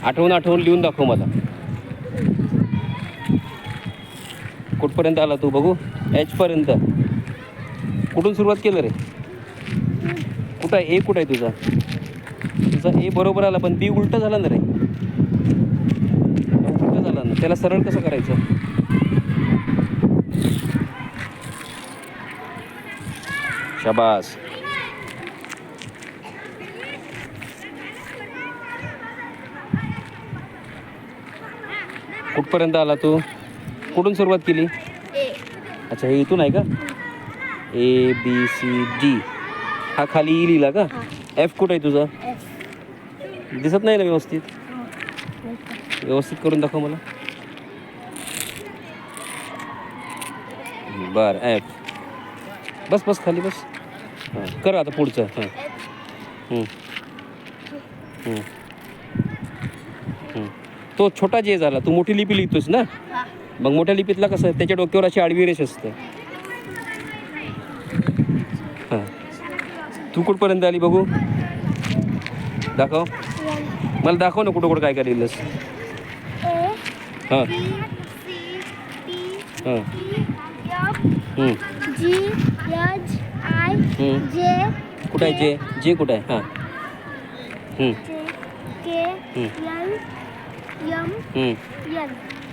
आठवून लिहून दाखव मला. कुठपर्यंत आला तू बघू? एच पर्यंत. कुठून सुरुवात केलं रे? कुठं आहे ए? कुठं आहे तुझा ए बरोबर आला पण बी उलट झाला ना रे. उलट झाला ना, त्याला सरळ कसं करायचं? शाबास. कुठपर्यंत आला तू? कुठून सुरुवात केली? अच्छा, हे इथून आहे का? A B C D. हा खाली ई लिहिला का? एफ कुठं आहे तुझा? दिसत नाही ना व्यवस्थित? व्यवस्थित करून दाखव मला. बरं, एफ. बस खाली बस. हां, कर आता पुढचं. हां. तो छोटा जे झाला, तू मोठी लिपी लिहितोस ना? मग मोठ्या लिपीतला कसं त्याच्या डोक्यावर अशी आडवी रेष असते. हां, तू कुठपर्यंत आली बघू? दाखव मला, दाखव ना कुठं काय लिहिलंस. हां हां कुठं आहे जे कुठं आहे? हां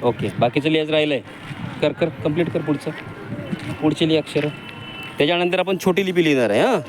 ओके, बाकीचं लिहायचं राहिलंय. कर कंप्लीट कर पुढचं. पुढची लिहि अक्षर. त्याच्यानंतर आपण छोटी लिपी लिहिणार आहे. हां.